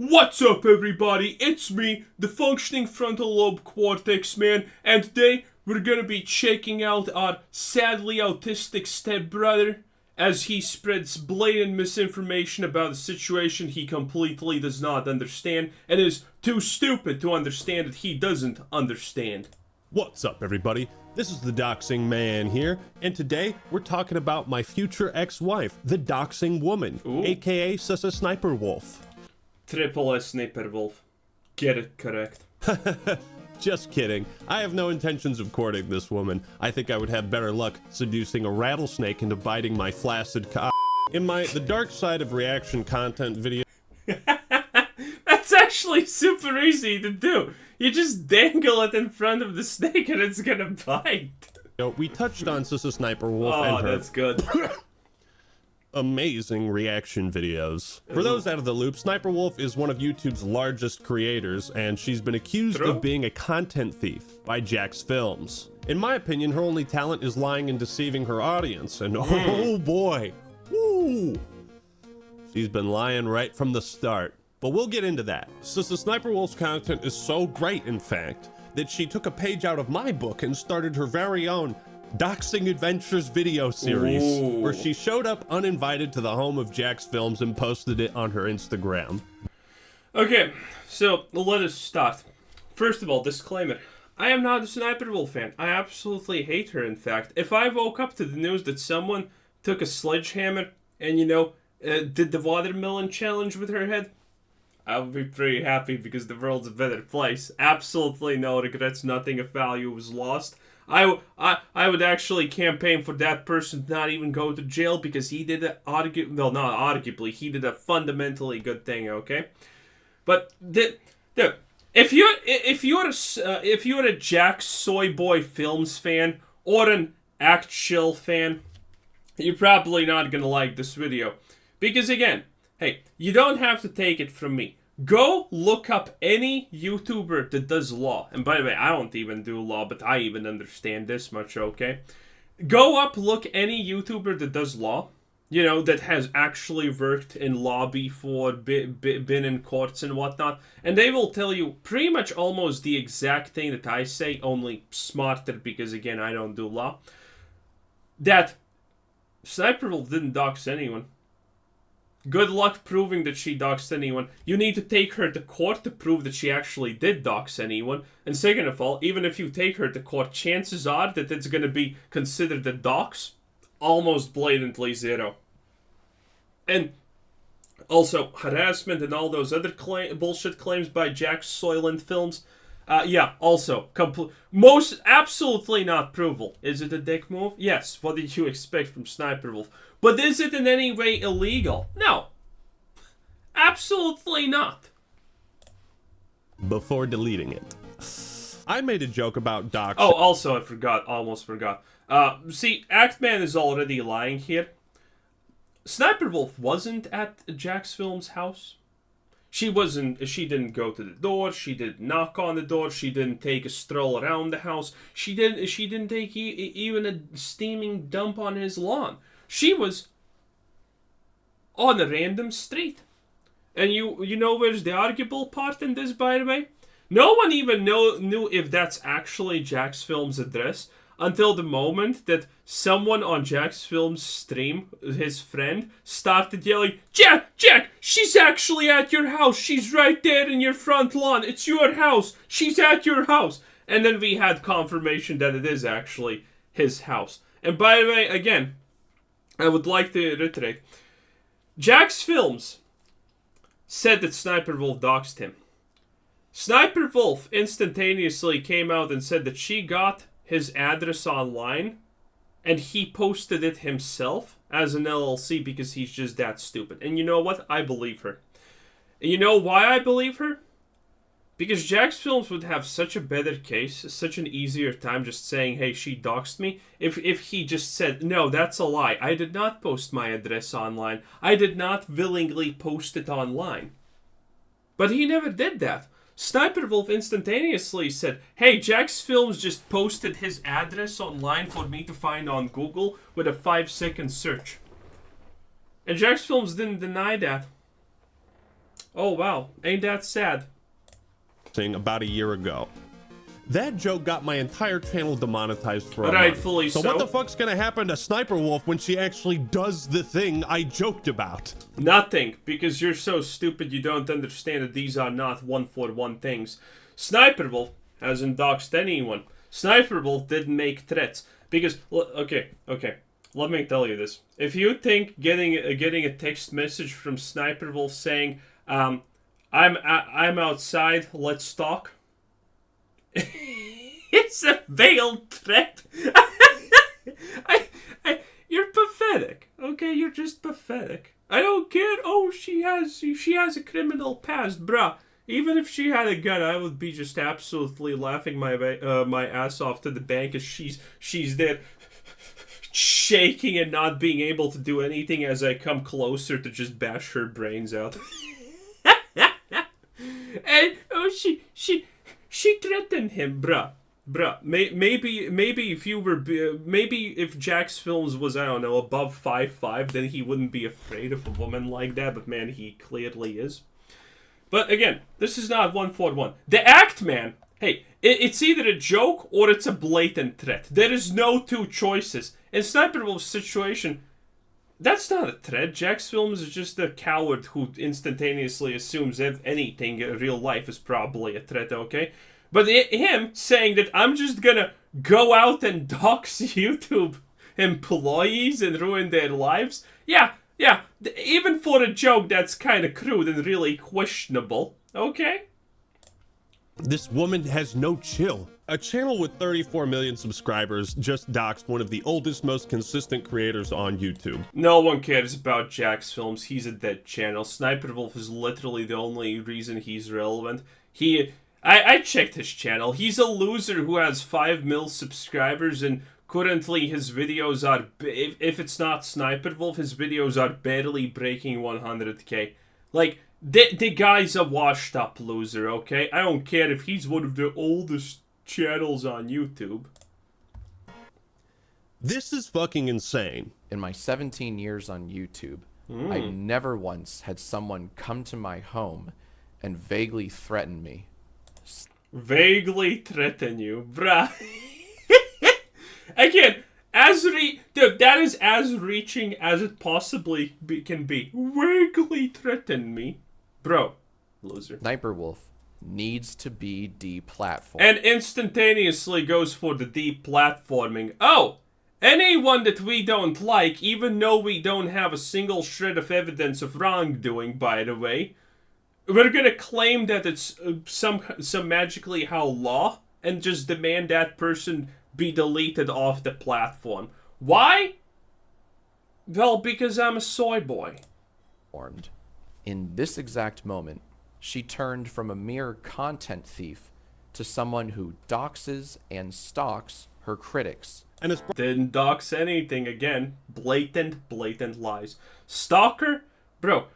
What's up, everybody? It's me, the functioning frontal lobe cortex man, and today we're gonna be checking out our sadly autistic stepbrother as he spreads blatant misinformation about a situation he completely does not understand and is too stupid to understand that he doesn't understand. What's up, everybody? This is the Doxing Man here, and today we're talking about my future ex-wife, the Doxing Woman, aka Sissa Sniper Wolf. Triple S Sniper Wolf. Get it correct. Just kidding. I have no intentions of courting this woman. I think I would have better luck seducing a rattlesnake into biting my flaccid cock. In the dark side of reaction content video. That's actually super easy to do. You just dangle it in front of the snake and it's gonna bite. We touched on Sissa Sniper Wolf and her that's good. amazing reaction videos. For those out of the loop, Sniper Wolf is one of YouTube's largest creators, and she's been accused of being a content thief by Jax Films. In my opinion, her only talent is lying and deceiving her audience, and oh boy, woo! She's been lying right from the start. But we'll get into that. Since the Sniper Wolf's content is so great, in fact, that she took a page out of my book and started her very own Doxing Adventures video series, where she showed up uninvited to the home of Jax Films and posted it on her Instagram. Okay, so let us start. First of all, disclaimer. I am not a Sniper Wolf fan. I absolutely hate her, in fact. If I woke up to the news that someone took a sledgehammer and, did the watermelon challenge with her head, I would be pretty happy because the world's a better place. Absolutely no regrets, nothing of value was lost. I would actually campaign for that person to not even go to jail because he did he did a fundamentally good thing, okay? But if you're a Jax Soy Boy Films fan or an Actual fan, you're probably not gonna like this video. Because again, hey, you don't have to take it from me. Go look up any YouTuber that does law. And by the way, I don't even do law, but I even understand this much, okay? Look any YouTuber that does law, that has actually worked in law before, been in courts and whatnot, and they will tell you pretty much almost the exact thing that I say, only smarter because, again, I don't do law. That Sniper Wolf didn't dox anyone. Good luck proving that she doxed anyone. You need to take her to court to prove that she actually did dox anyone. And second of all, even if you take her to court, chances are that it's going to be considered a dox. Almost blatantly zero. And also, harassment and all those other bullshit claims by Jax Soylent Films. Also, most absolutely not provable. Is it a dick move? Yes. What did you expect from Sniper Wolf? But is it in any way illegal? No. Absolutely not. Before deleting it, I made a joke about doxing. Oh, also, almost forgot. See, Actman is already lying here. Sniper Wolf wasn't at Jax Films' house. She didn't go to the door, she didn't knock on the door, she didn't take a stroll around the house, she didn't take even a steaming dump on his lawn. She was on a random street. And you know where's the arguable part in this, by the way? No one even knew if that's actually Jax Films' address until the moment that someone on Jax Films' stream, his friend, started yelling, Jack, she's actually at your house. She's right there in your front lawn. It's your house. She's at your house. And then we had confirmation that it is actually his house. And by the way, again, I would like to reiterate, Jax Films said that Sniper Wolf doxed him. Sniper Wolf instantaneously came out and said that she got his address online and he posted it himself as an LLC because he's just that stupid. And you know what? I believe her. And you know why I believe her? Because Jax Films would have such a better case, such an easier time just saying, hey, she doxed me, if he just said, no, that's a lie. I did not post my address online. I did not willingly post it online. But he never did that. Sniper Wolf instantaneously said, hey, Jax Films just posted his address online for me to find on Google with a 5-second search. And Jax Films didn't deny that. Oh, wow. Ain't that sad? About a year ago. That joke got my entire channel demonetized for a Rightfully month. so. So what the fuck's gonna happen to Sniper Wolf when she actually does the thing I joked about? Nothing, because you're so stupid you don't understand that these are not one-for-one things. Sniper Wolf hasn't doxed anyone. Sniper Wolf didn't make threats. Because, okay, let me tell you this. If you think getting a text message from Sniper Wolf saying, I'm outside, let's talk, it's a veiled threat. You're pathetic. Okay, you're just pathetic. I don't care. Oh, she has a criminal past, bruh. Even if she had a gun, I would be just absolutely laughing my ass off to the bank as she's there shaking and not being able to do anything as I come closer to just bash her brains out. And oh, she threatened him, bruh. Maybe if you were, maybe if Jack's Films was, I don't know, above 5'5", then he wouldn't be afraid of a woman like that. But man, he clearly is. But again, this is not one-for-one. The act, man. Hey, it's either a joke or it's a blatant threat. There is no two choices. In Sniper Wolf's situation, that's not a threat. Jack's Films is just a coward who instantaneously assumes that anything in real life is probably a threat, okay? But him saying that I'm just gonna go out and dox YouTube employees and ruin their lives, yeah, even for a joke that's kind of crude and really questionable, okay? This woman has no chill. A channel with 34 million subscribers just doxed one of the oldest, most consistent creators on YouTube. No one cares about Jack's Films. He's a dead channel. Sniper Wolf is literally the only reason he's relevant. I checked his channel. He's a loser who has 5 mil subscribers, and currently his videos are, if it's not Sniper Wolf, his videos are barely breaking 100k. Like, the guy's a washed up loser, okay? I don't care if he's one of the oldest channels on YouTube. This is fucking insane. In my 17 years on YouTube, I never once had someone come to my home and vaguely threaten me. Vaguely threaten you, bruh. Again, dude, that is as reaching as it possibly can be. Vaguely threaten me, bro. Loser. Sniper Wolf needs to be deplatformed. And instantaneously goes for the deplatforming. Oh, anyone that we don't like, even though we don't have a single shred of evidence of wrongdoing, by the way, we're gonna claim that it's some magically how law and just demand that person be deleted off the platform. Why? Well, because I'm a soy boy. In this exact moment, she turned from a mere content thief to someone who doxes and stalks her critics. And it's Didn't dox anything again. Blatant lies. Stalker? Bro,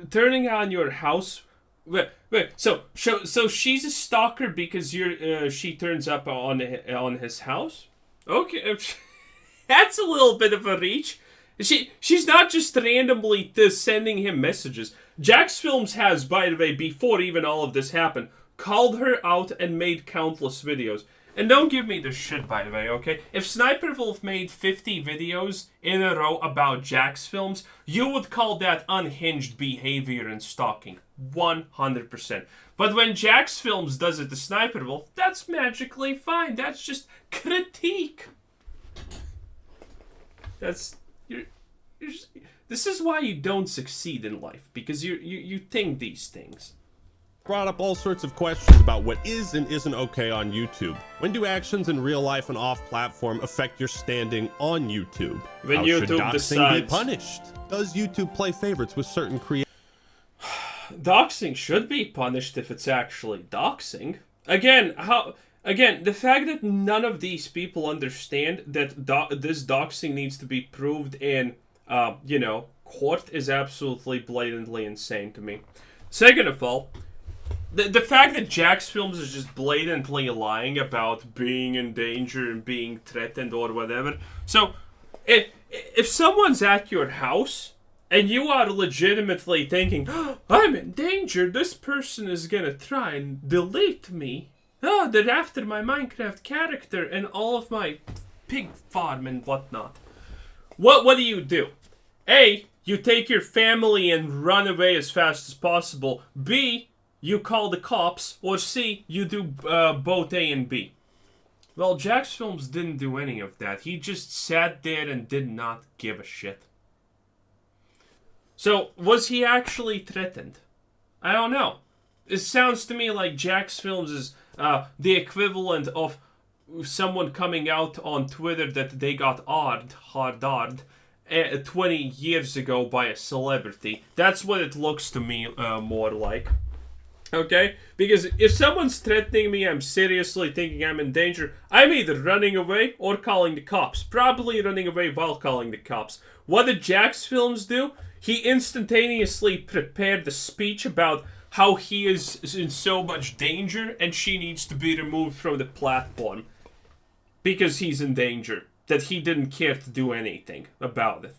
turning on your house... Wait. So she's a stalker because she turns up on his house? Okay, that's a little bit of a reach. She's not just randomly sending him messages. Jack's Films has, by the way, before even all of this happened, called her out and made countless videos. And don't give me this shit, by the way, okay? If Sniper Wolf made 50 videos in a row about Jack's Films, you would call that unhinged behavior and stalking. 100%. But when Jack's Films does it to Sniper Wolf, that's magically fine. That's just critique. This is why you don't succeed in life, because you think these things. brought up all sorts of questions about what is and isn't okay on YouTube. When do actions in real life and off-platform affect your standing on YouTube? When How YouTube should doxing decides. be punished? Does YouTube play favorites with certain creators? Doxing should be punished if it's actually doxing. Again, the fact that none of these people understand that this doxing needs to be proved in, court is absolutely blatantly insane to me. Second of all, the fact that Jack's Films is just blatantly lying about being in danger and being threatened or whatever. So, if someone's at your house and you are legitimately thinking, oh, I'm in danger, this person is gonna try and delete me. Oh, they're after my Minecraft character and all of my pig farm and whatnot. What do? A, you take your family and run away as fast as possible. B, you call the cops. Or C, you do both A and B. Well, Jack's Films didn't do any of that. He just sat there and did not give a shit. So, was he actually threatened? I don't know. It sounds to me like Jack's Films is the equivalent of someone coming out on Twitter that they got hard 20 years ago by a celebrity. That's what it looks to me more like. Okay? Because if someone's threatening me, I'm seriously thinking I'm in danger, I'm either running away or calling the cops. Probably running away while calling the cops. What did Jack's Films do? He instantaneously prepared the speech about how he is in so much danger and she needs to be removed from the platform because he's in danger, that he didn't care to do anything about it.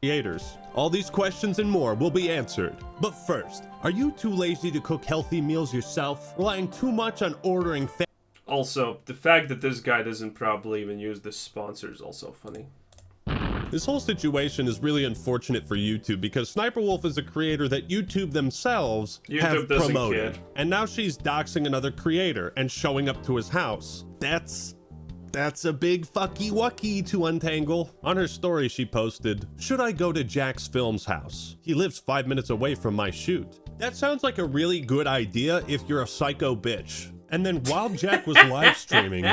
Creators. All these questions and more will be answered. But first, are you too lazy to cook healthy meals yourself? Relying too much on ordering Also, the fact that this guy doesn't probably even use this sponsor is also funny. This whole situation is really unfortunate for YouTube because Sniper Wolf is a creator that YouTube themselves have promoted. And now she's doxing another creator and showing up to his house. That's a big fucky wucky to untangle. On her story, she posted, "Should I go to Jack's Films house? He lives 5 minutes away from my shoot." That sounds like a really good idea if you're a psycho bitch. And then while Jack was live streaming,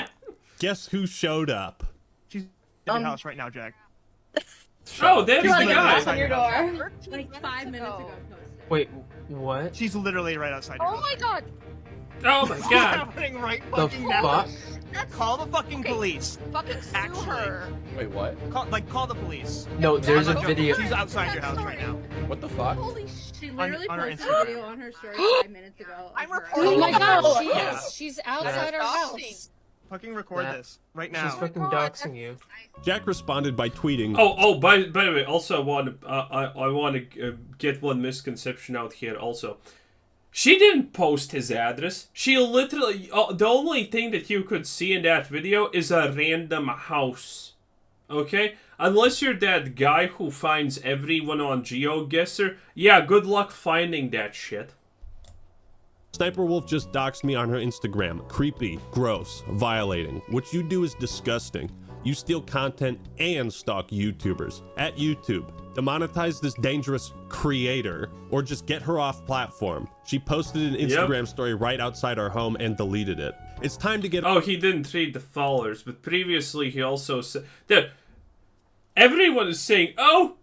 guess who showed up? She's in your house right now, Jack. Oh, there's the literally guy! outside your door. Like 5 minutes ago. Wait, what? She's literally right outside your house. Oh my god! Oh my It's god! happening right The fucking now. fuck? Call the fucking police. Fucking sue Actually. her. Wait, what? Call the police. No, there's a Like, video. She's outside your house right now. What the fuck? Holy shit. She literally on her posted Instagram. a video on her story 5 minutes ago. I'm of her reporting Oh my it. god, she Yeah. is. She's outside our house. Fucking record Yeah. this right She's now. fucking God, doxing you. Jack responded by tweeting, By the way, also I want to get one misconception out here also. She didn't post his address. She literally, the only thing that you could see in that video is a random house. Okay? Unless you're that guy who finds everyone on GeoGuessr, yeah, good luck finding that shit. Sniper Wolf just doxed me on her Instagram. Creepy, gross, violating. What you do is disgusting. You steal content and stalk YouTubers. At YouTube, demonetize this dangerous creator or just get her off platform. She posted an Instagram story right outside our home and deleted it. It's time to get... Oh, he didn't read the followers, but previously he also said... Dude, everyone is saying, oh,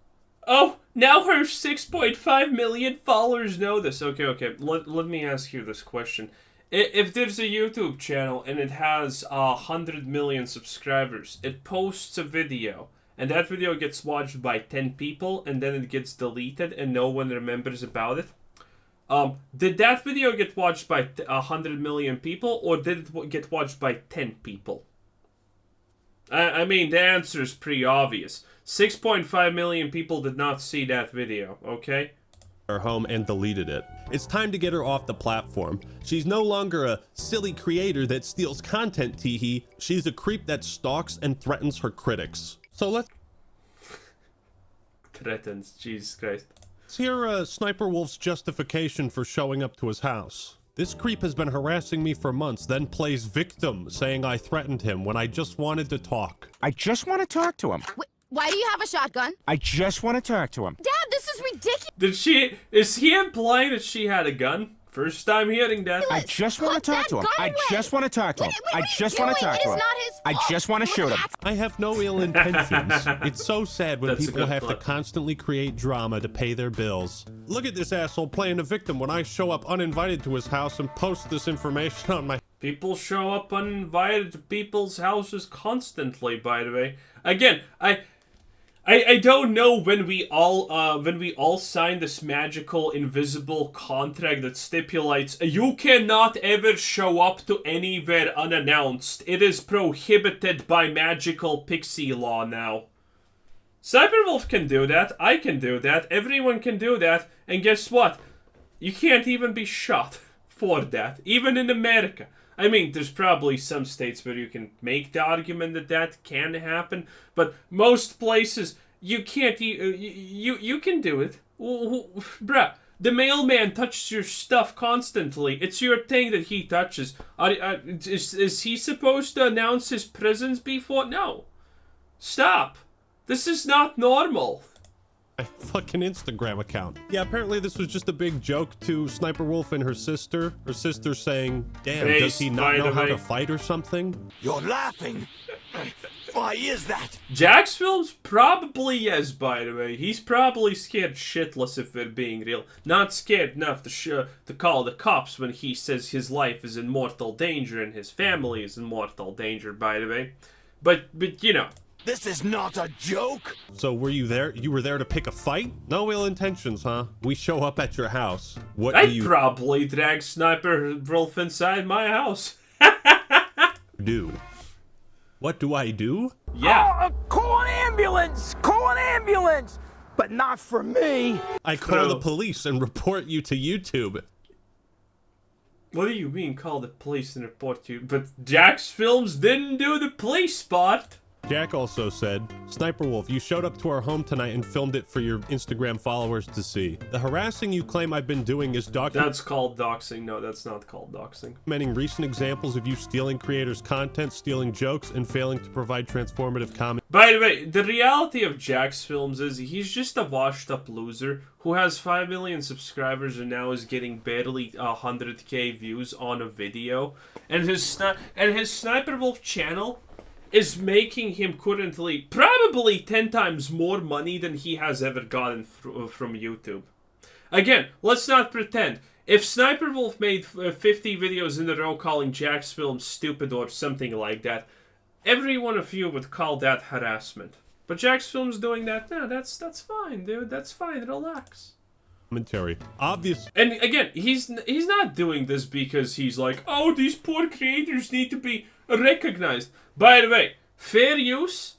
now her 6.5 million followers know this. Okay, let me ask you this question. If there's a YouTube channel and it has 100 million subscribers, it posts a video, and that video gets watched by 10 people, and then it gets deleted and no one remembers about it. Did that video get watched by 100 million people, or did it get watched by 10 people? I mean, the answer is pretty obvious. 6.5 million people did not see that video, okay? Her home and deleted it. It's time to get her off the platform. She's no longer a silly creator that steals content, teehee. She's a creep that stalks and threatens her critics. So let's Threatens, Jesus Christ. hear Sniper Wolf's justification for showing up to his house. This creep has been harassing me for months, then plays victim, saying I threatened him when I just wanted to talk. I just want to talk to him. Why do you have a shotgun? I just want to talk to him. Dad, this is ridiculous. Is he implying that she had a gun? First time hearing that. I just want to Put talk to him. that gun I away. just want to talk to him. What I are you just want to doing? talk It to is him. not his I fault. just want to shoot him. I have no ill intentions. It's so sad when That's a people good have to clip. constantly create drama to pay their bills. Look at this asshole playing a victim when I show up uninvited to his house and post this information on my... People show up uninvited to people's houses constantly, by the way. Again, I don't know when we all signed this magical invisible contract that stipulates you cannot ever show up to anywhere unannounced. It is prohibited by magical pixie law now. Sniper Wolf can do that. I can do that. Everyone can do that. And guess what? You can't even be shot for that, even in America. I mean, there's probably some states where you can make the argument that that can happen, but most places you can't. You can do it, bruh. The mailman touches your stuff constantly. It's your thing that he touches. Is he supposed to announce his presence before? No. Stop. This is not normal. My fucking Instagram account. Yeah, apparently this was just a big joke to Sniper Wolf and her sister. Her sister saying, damn, Hey, does he not know how to Spider-Man. fight or something? You're laughing. Why is that? Jack's Films probably yes, by the way. He's probably scared shitless if we're being real. Not scared enough to call the cops when he says his life is in mortal danger and his family is in mortal danger, by the way. But you know. This is not a joke. So were you there? You were there to pick a fight? No ill intentions, huh? We show up at your house. What do I'd you probably drag Sniper Wolf inside my house. do? What do I do? Yeah. Call an ambulance! Call an ambulance! But not for me. I call True. the police and report you to YouTube. What do you mean call the police and report you? But Jack's Films didn't do the police spot. Jack also said, Sniper Wolf, you showed up to our home tonight and filmed it for your Instagram followers to see. The harassing you claim I've been doing is That's called doxing. No, that's not called doxing. documenting recent examples of you stealing creators' content, stealing jokes, and failing to provide transformative comment. By the way, the reality of Jack's Films is he's just a washed-up loser who has 5 million subscribers and now is getting barely 100k views on a video, and his Sniper Wolf channel is making him currently probably 10 times more money than he has ever gotten from YouTube. Again, let's not pretend. If Sniper Wolf made 50 videos in a row calling Jack's Films stupid or something like that, every one of you would call that harassment. But Jack's Films doing that, no, that's fine, dude. That's fine. Relax. Commentary. Obvious. And again, he's not doing this because he's like, oh, these poor creators need to be recognized. By the way, fair use.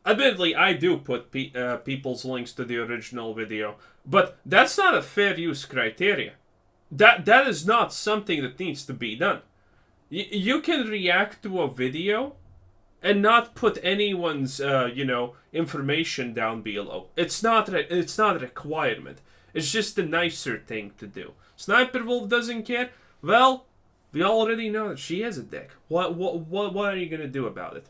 Admittedly, I do put people's links to the original video, but that's not a fair use criteria. That is not something that needs to be done. You can react to a video and not put anyone's information down below. It's not a requirement. It's just the nicer thing to do. Sniper Wolf doesn't care. Well, we already know that she is a dick. What are you gonna do about it?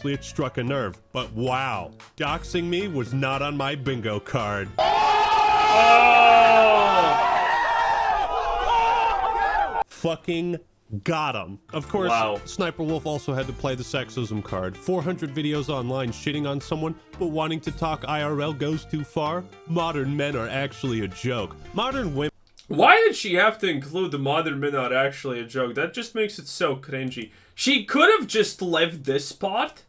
It struck a nerve, but wow, doxing me was not on my bingo card. Fucking got him. Of course, Wow. Sniper Wolf also had to play the sexism card. 400 videos online shitting on someone, but wanting to talk IRL goes too far. Modern men are actually a joke. Modern women. Why did she have to include the modern men are actually a joke? That just makes it so cringy. She could have just left this part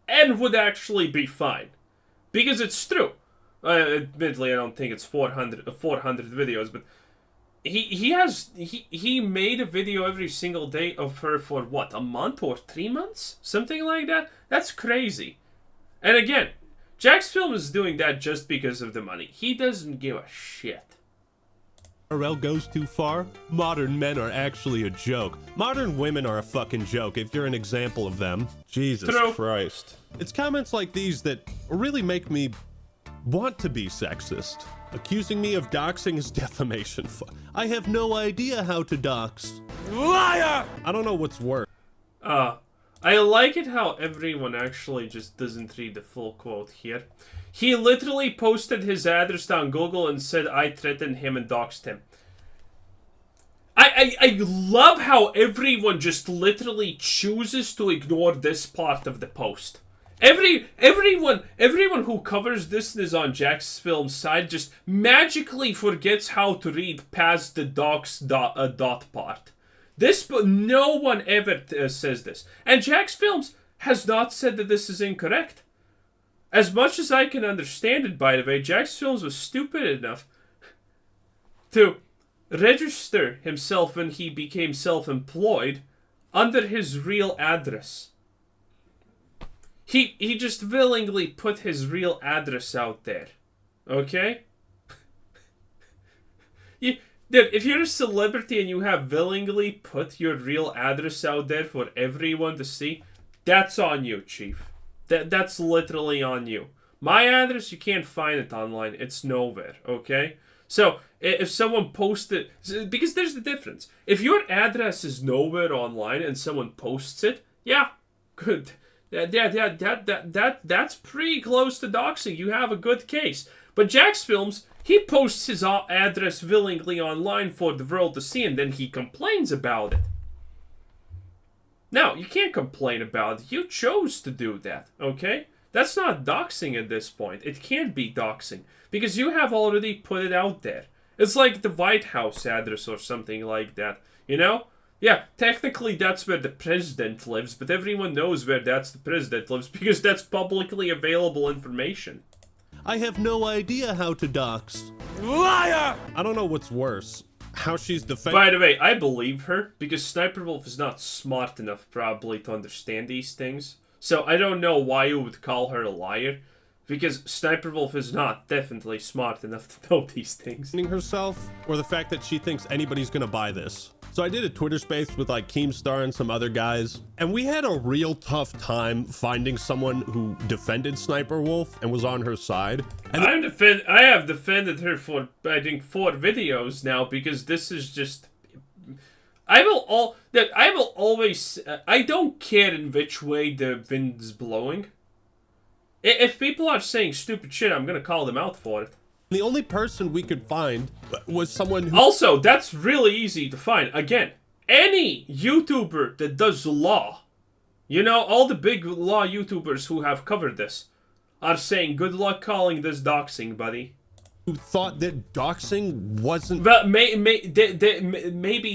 and would actually be fine. Because it's true. Admittedly, I don't think it's 400 videos, but he made a video every single day of her for what, a month or 3 months? Something like that? That's crazy. And again, Jack's Film is doing that just because of the money. He doesn't give a shit. IRL goes too far. Modern men are actually a joke. Modern women are a fucking joke if you're an example of them. Jesus True. Christ. It's comments like these that really make me want to be sexist. Accusing me of doxing is defamation. I have no idea how to dox. Liar! I don't know what's worse. I like it how everyone actually just doesn't read the full quote here. He literally posted his address on Google and said, I threatened him and doxed him. I love how everyone just literally chooses to ignore this part of the post. Everyone who covers this and is on Jack's Film side just magically forgets how to read past the dox dot part. No one ever says this. And Jack's Films has not said that this is incorrect. As much as I can understand it, by the way, Jack's Films was stupid enough to register himself when he became self-employed under his real address. He just willingly put his real address out there. Okay? Dude, if you're a celebrity and you have willingly put your real address out there for everyone to see, that's on you, Chief. That's literally on you. My address, you can't find it online. It's nowhere, okay? So, if someone posted... Because there's the difference. If your address is nowhere online and someone posts it, yeah, good. That's pretty close to doxing. You have a good case. But Jack's Films, he posts his address willingly online for the world to see, and then he complains about it. No, you can't complain about it. You chose to do that, okay? That's not doxing at this point. It can't be doxing, because you have already put it out there. It's like the White House address or something like that, you know? Yeah, technically that's where the president lives, but everyone knows where that's the president lives because that's publicly available information. I have no idea how to dox. Liar! I don't know what's worse. How she's defending... By the way, I believe her, because Sniper Wolf is not smart enough, probably, to understand these things. So I don't know why you would call her a liar, because Sniper Wolf is not definitely smart enough to know these things. herself, or the fact that she thinks anybody's gonna buy this. So I did a Twitter space with like Keemstar and some other guys, and we had a real tough time finding someone who defended Sniper Wolf and was on her side. And I have defended her for, I think, 4 videos now, because this is just... I will always... I don't care in which way the wind's blowing. If people are saying stupid shit, I'm gonna call them out for it. the only person we could find was someone who... Also, that's really easy to find. Again, any YouTuber that does law, you know, all the big law YouTubers who have covered this are saying, good luck calling this doxing, buddy. Who thought that doxing wasn't... Well, maybe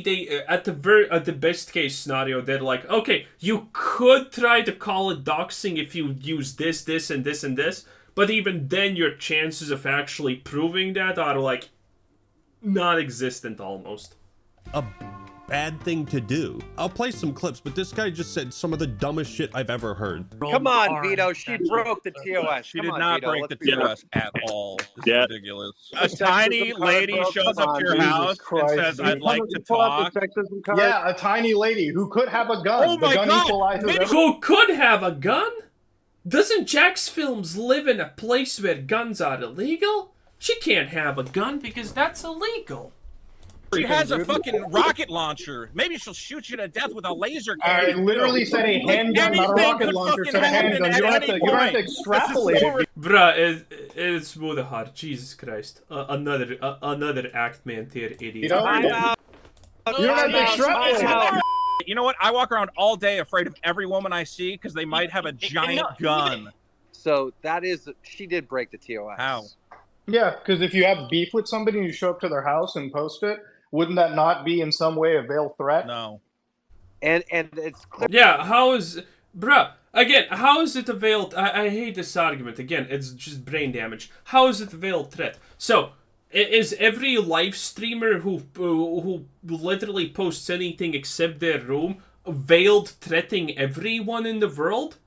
they at the best case scenario, they're like, okay, you could try to call it doxing if you use this, this, and this, and this, but even then your chances of actually proving that are like non-existent almost. A bad thing to do. I'll play some clips, but this guy just said some of the dumbest shit I've ever heard. Come on, Vito. She broke the TOS. She did not break the TOS at all. This is ridiculous. A tiny lady shows up to your house and says, I'd like to talk. Yeah, a tiny lady who could have a gun. Oh my God! Who could have a gun? Doesn't Jack's Films live in a place where guns are illegal? She can't have a gun because that's illegal. She has a fucking rocket launcher. Maybe she'll shoot you to death with a laser I literally said a handgun, not a rocket launcher. Said a handgun. You don't have to extrapolate it. Bruh, it's Mudahar. Jesus Christ. Another act man tier idiot. You don't have to extrapolate. You know what? I walk around all day afraid of every woman I see because they might have a giant gun. So that is, she did break the TOS. How? Yeah, because if you have beef with somebody and you show up to their house and post it, wouldn't that not be in some way a veiled threat? No. And it's clear. Yeah, how is... Bruh, again, how is it a veiled... I hate this argument. Again, it's just brain damage. How is it a veiled threat? So, is every live streamer who literally posts anything except their room veiled threatening everyone in the world?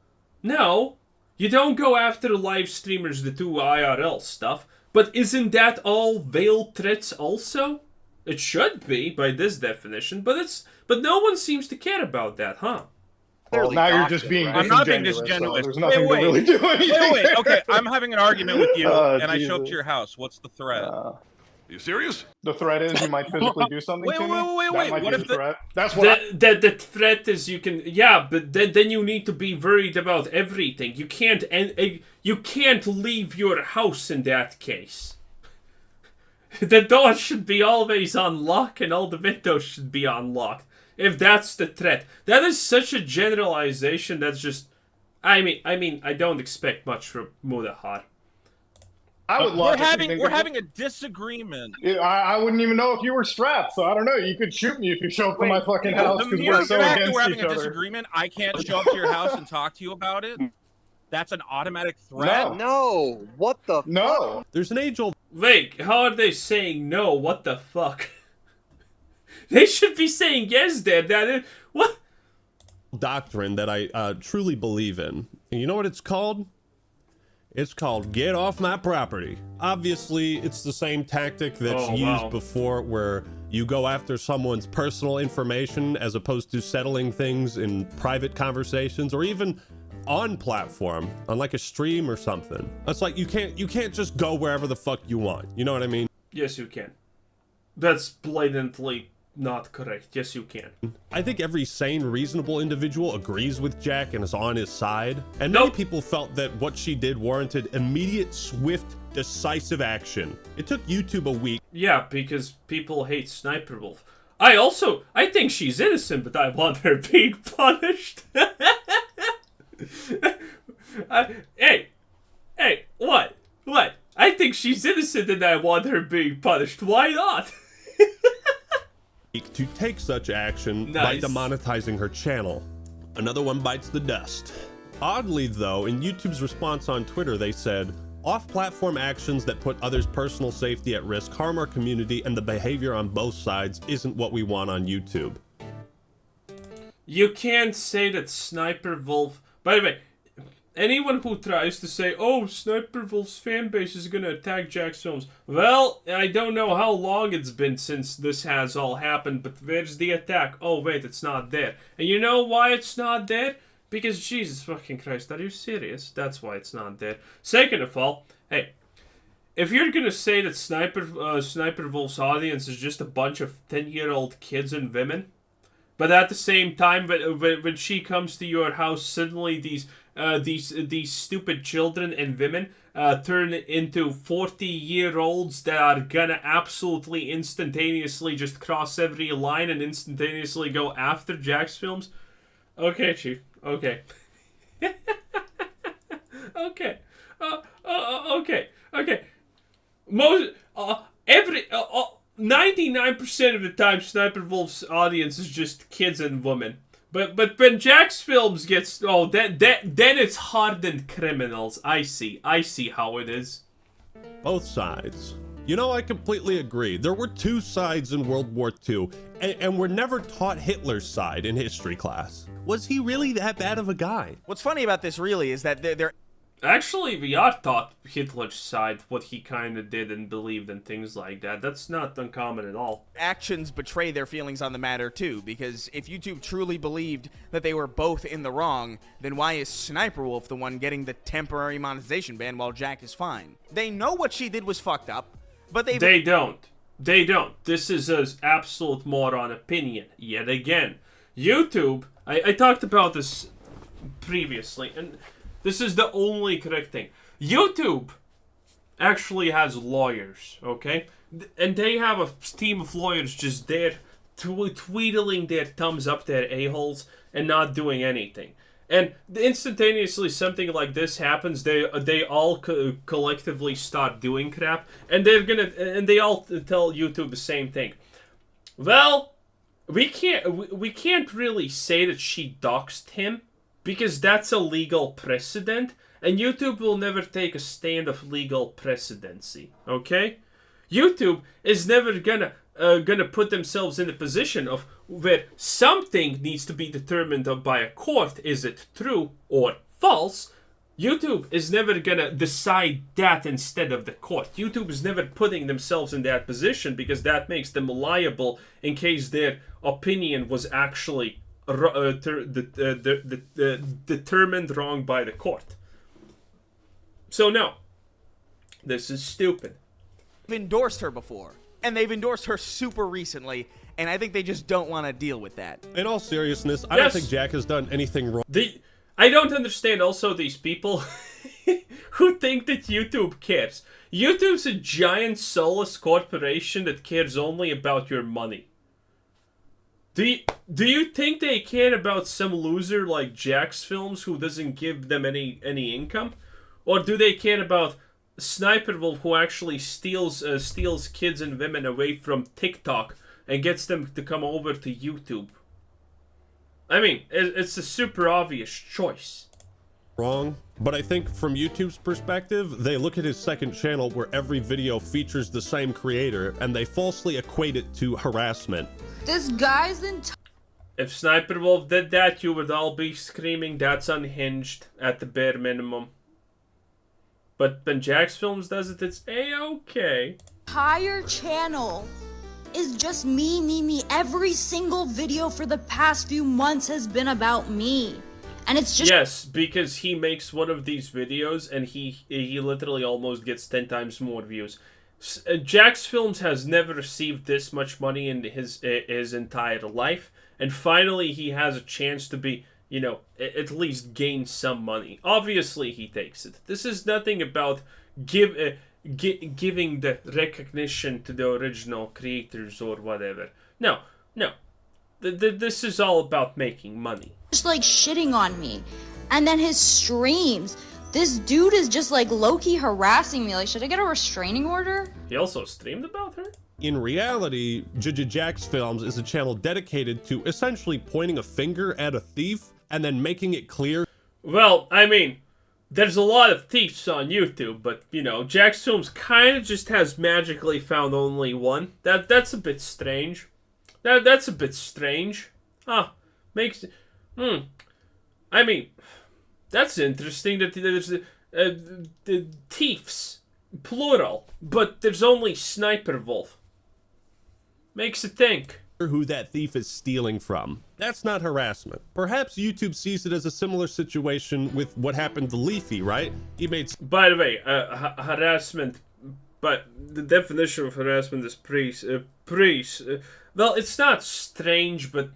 No. You don't go after live streamers that do IRL stuff. But isn't that all veiled threats also? It should be, by this definition, but no one seems to care about that, huh? Well, now you're just being I'm not being disingenuous. disingenuous. So there's nothing to really do anything. Wait. Okay, I'm having an argument with you, and I show up Jesus. to your house. What's the threat? Are you serious? The threat is you might physically do something to me. Wait. That might What be if the threat? That's what the threat is you can... Yeah, but then you need to be worried about everything. You can't leave your house in that case. The door should be always unlocked and all the windows should be unlocked. If that's the threat. That is such a generalization that's just... I mean, I don't expect much from Mudahar. I would love We're having a disagreement. I wouldn't even know if you were strapped, so I don't know. You could shoot me if you show up to my fucking house because we're so against we're having each a other. disagreement. I can't show up to your house and talk to you about it. That's an automatic threat. No. What the No. There's an age-old... Wait, how are they saying no? What the fuck? They should be saying yes there. What? doctrine that I truly believe in And you know what it's called? It's called Get Off My Property. Obviously, it's the same tactic that's used before, where you go after someone's personal information as opposed to settling things in private conversations or even on platform, on like a stream or something. It's like you can't just go wherever the fuck you want. You know what I mean? Yes, you can. That's blatantly not correct. Yes, you can. I think every sane, reasonable individual agrees with Jack and is on his side. And many people felt that what she did warranted immediate, swift, decisive action. It took YouTube a week. Yeah, because people hate Sniper Wolf. I think she's innocent, but I want her being punished. Hey, what? I think she's innocent and I want her being punished. Why not? To take such action by demonetizing her channel. Another one bites the dust. Oddly though, in YouTube's response on Twitter, they said, off-platform actions that put others' personal safety at risk harm our community, and the behavior on both sides isn't what we want on YouTube. You can't say that Sniper Wolf... By the way, anyone who tries to say, oh, Sniper Wolf's fan base is gonna attack Jack's films. Well, I don't know how long it's been since this has all happened, but where's the attack? Oh, wait, it's not there. And you know why it's not there? Because, Jesus fucking Christ, are you serious? That's why it's not there. Second of all, hey, if you're gonna say that Sniper Wolf's audience is just a bunch of 10-year-old kids and women, but at the same time, when she comes to your house, suddenly these stupid children and women turn into 40-year-olds that are gonna absolutely instantaneously just cross every line and instantaneously go after Jack's films. Okay, Chief. Okay. Okay. Okay. Most 99% of the time, Sniper Wolf's audience is just kids and women. But when Jack's films gets then it's hardened criminals. I see how it is. Both sides. You know, I completely agree. There were two sides in World War II, and we're never taught Hitler's side in history class. Was he really that bad of a guy? What's funny about this really is that they're Actually, we are taught Hitler's side, what he kind of did and believed and things like that. That's not uncommon at all. actions betray their feelings on the matter too, because if YouTube truly believed that they were both in the wrong, then why is Sniper Wolf the one getting the temporary monetization ban while Jack is fine? They know what she did was fucked up, but they don't. This is an absolute moron opinion. Yet again, YouTube, I talked about this previously, and this is the only correct thing. YouTube actually has lawyers, okay? And they have a team of lawyers just there tweedling their thumbs up their a-holes and not doing anything. And instantaneously something like this happens, they all collectively start doing crap, and they all tell YouTube the same thing. Well, we can't really say that she doxed him, because that's a legal precedent, and YouTube will never take a stand of legal precedency, okay? YouTube is never gonna put themselves in a position of where something needs to be determined by a court. Is it true or false? YouTube is never gonna decide that instead of the court. YouTube is never putting themselves in that position because that makes them liable in case their opinion was actually determined wrong by the court. So no, this is stupid. They've endorsed her before, and they've endorsed her super recently, and I think they just don't want to deal with that. In all seriousness, I don't think Jack has done anything wrong. I don't understand also these people who think that YouTube cares. YouTube's a giant soulless corporation that cares only about your money. Do you think they care about some loser like Jack's films who doesn't give them any income? Or do they care about Sniper Wolf who actually steals kids and women away from TikTok and gets them to come over to YouTube? I mean, it's a super obvious choice. Wrong, but I think from YouTube's perspective, they look at his second channel where every video features the same creator and they falsely equate it to harassment. This guy's in. If Sniper Wolf did that, you would all be screaming, "That's unhinged," at the bare minimum. But when Jax Films does it, it's A-okay. Entire channel is just me. Every single video for the past few months has been about me. And it's just... Yes, because he makes one of these videos and he literally almost gets 10 times more views. Jax Films has never received this much money in his entire life. And finally he has a chance to be, you know, at least gain some money. Obviously he takes it. This is nothing about giving the recognition to the original creators or whatever. No. This is all about making money. Just like shitting on me. And then his streams. This dude is just like low-key harassing me. Like, should I get a restraining order? He also streamed about her? In reality, Jax Films is a channel dedicated to essentially pointing a finger at a thief and then making it clear. Well, I mean, there's a lot of thieves on YouTube, but, you know, Jax Films kind of just has magically found only one. That's a bit strange. That's a bit strange. Makes... I mean, that's interesting that there's the thieves, plural, but there's only Sniper Wolf. Makes you think. Who that thief is stealing from. That's not harassment. Perhaps YouTube sees it as a similar situation with what happened to Leafy, right? He made... By the way, harassment, but the definition of harassment is well, it's not strange, but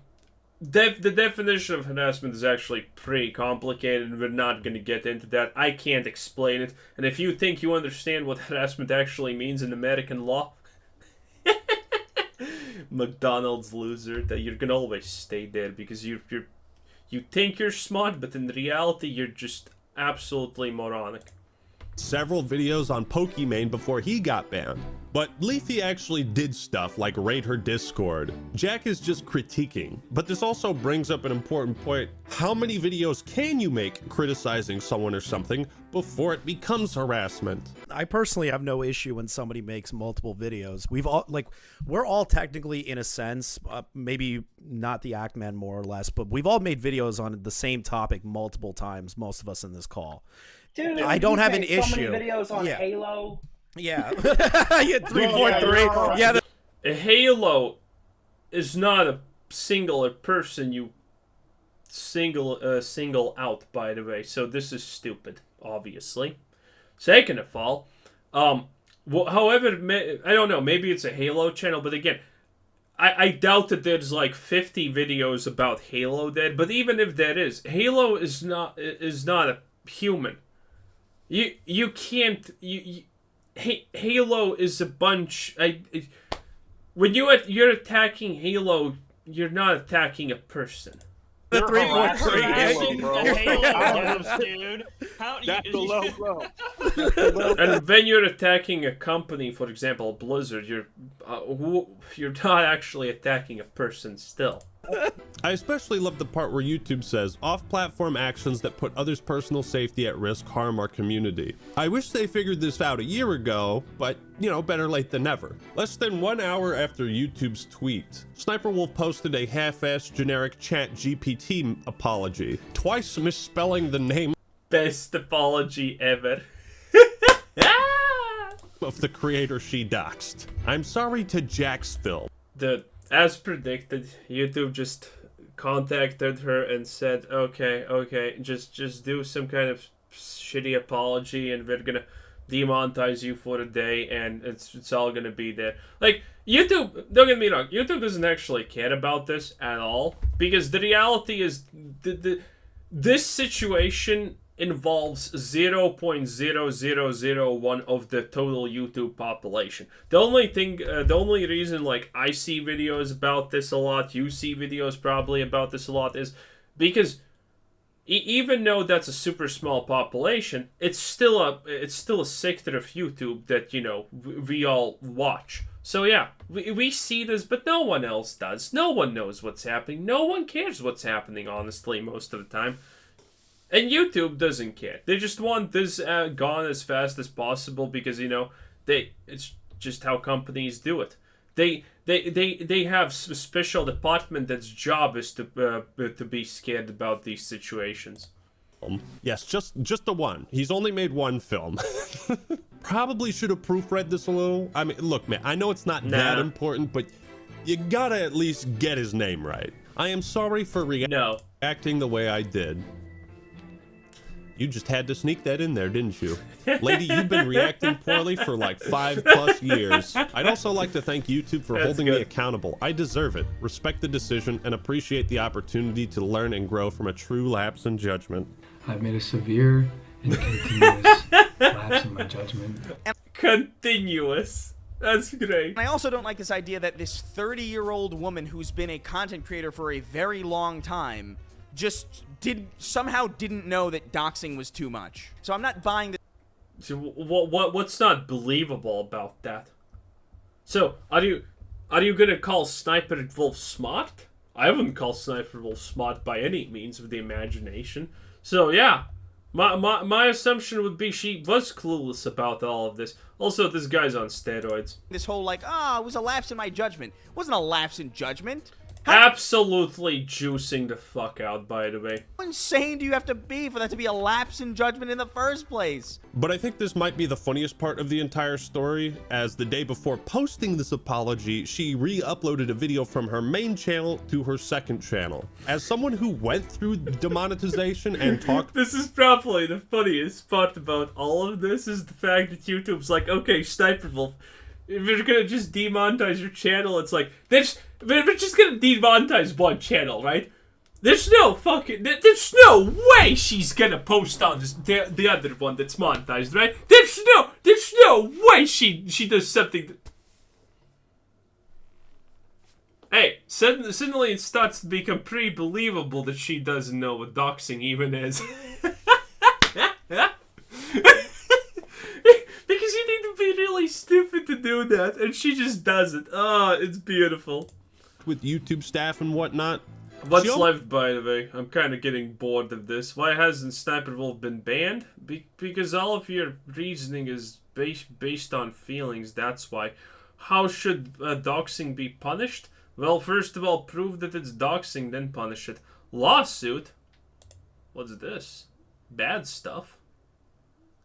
the definition of harassment is actually pretty complicated, and we're not going to get into that. I can't explain it, and if you think you understand what harassment actually means in American law, McDonald's loser, that you're gonna always stay there because you think you're smart, but in reality you're just absolutely moronic. Several videos on Pokimane before he got banned. But Leafy actually did stuff like raid her Discord. Jack is just critiquing, but this also brings up an important point. How many videos can you make criticizing someone or something before it becomes harassment? I personally have no issue when somebody makes multiple videos. We're all technically, in a sense, maybe not the Act Man more or less, but we've all made videos on the same topic multiple times, most of us in this call. Dude, I don't have an issue. So many videos on Halo. Yeah. Yeah, 343. Yeah. A Halo is not a singular person you single out, by the way. So this is stupid, obviously. Second of all, however, I don't know, maybe it's a Halo channel, but again, I doubt that there's like 50 videos about Halo dead, but even if there is, Halo is not a human. You can't... Halo is a bunch... when you're attacking Halo, you're not attacking a person. The 343. Dude. That's the low blow. And when you're attacking a company, for example, Blizzard, you're not actually attacking a person still. I especially love the part where YouTube says, off-platform actions that put others' personal safety at risk harm our community. I wish they figured this out a year ago, but, you know, better late than never. Less than 1 hour after YouTube's tweet, Sniper Wolf posted a half-assed generic ChatGPT apology, twice misspelling the name. Best apology ever. Of the creator she doxed. I'm sorry to Jax Film. As predicted, YouTube just contacted her and said, okay, just do some kind of shitty apology and we're gonna demonetize you for a day and it's all gonna be there. Like, YouTube, don't get me wrong, YouTube doesn't actually care about this at all, because the reality is this situation involves 0.0001 of the total YouTube population. The only reason like I see videos about this a lot, you see videos probably about this a lot, is because even though that's a super small population, it's still a sector of YouTube that, you know, we all watch. So yeah, we see this, but no one else does. No one knows what's happening. No one cares what's happening, honestly, most of the time. And YouTube doesn't care. They just want this gone as fast as possible because, you know, it's just how companies do it. They They have a special department that's job is to be scared about these situations. Yes, just the one. He's only made one film. Probably should have proofread this a little. I mean, look, man, I know it's not that important, but you gotta at least get his name right. I am sorry for reacting the way I did. You just had to sneak that in there, didn't you? Lady, you've been reacting poorly for like 5+ years. I'd also like to thank YouTube for holding me accountable. I deserve it. Respect the decision and appreciate the opportunity to learn and grow from a true lapse in judgment. I've made a severe and continuous lapse in my judgment. Continuous. That's great. I also don't like this idea that this 30-year-old woman who's been a content creator for a very long time just somehow didn't know that doxing was too much. So I'm not buying this. So what's not believable about that? So are you gonna call Sniper Wolf smart? I wouldn't call Sniper Wolf smart by any means of the imagination. So yeah, my assumption would be she was clueless about all of this. Also, this guy's on steroids. This whole like, it was a lapse in my judgment. It wasn't a lapse in judgment. Absolutely juicing the fuck out, by the way. How insane do you have to be for that to be a lapse in judgment in the first place? But I think this might be the funniest part of the entire story, as the day before posting this apology, she re-uploaded a video from her main channel to her second channel. As someone who went through demonetization and talked... This is probably the funniest part about all of this, is the fact that YouTube's like, okay, Sniper Wolf, if you're gonna just demonetize your channel, it's like, we're just gonna demonetize one channel, right? There's no way she's gonna post on the other one that's monetized, right? There's no way she does something. Hey, suddenly it starts to become pretty believable that she doesn't know what doxing even is. Because you need to be really stupid to do that, and she just does it. Oh, it's beautiful. With YouTube staff and whatnot. What's left, by the way? I'm kind of getting bored of this. Why hasn't Sniper Wolf been banned? Because all of your reasoning is based on feelings, that's why. How should doxing be punished? Well, first of all, prove that it's doxing, then punish it. Lawsuit? What's this? Bad stuff?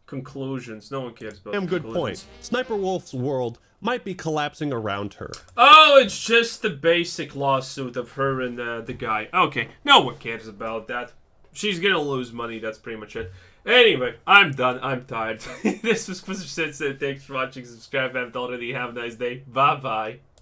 Conclusions. No one cares about conclusions. Good point. Sniper Wolf's world might be collapsing around her. Oh, it's just the basic lawsuit of her and the guy. Okay, no one cares about that. She's gonna lose money, that's pretty much it. Anyway, I'm done. I'm tired. This was Quizzer Sensei. Thanks for watching. Subscribe if you haven't already. Have a nice day. Bye-bye.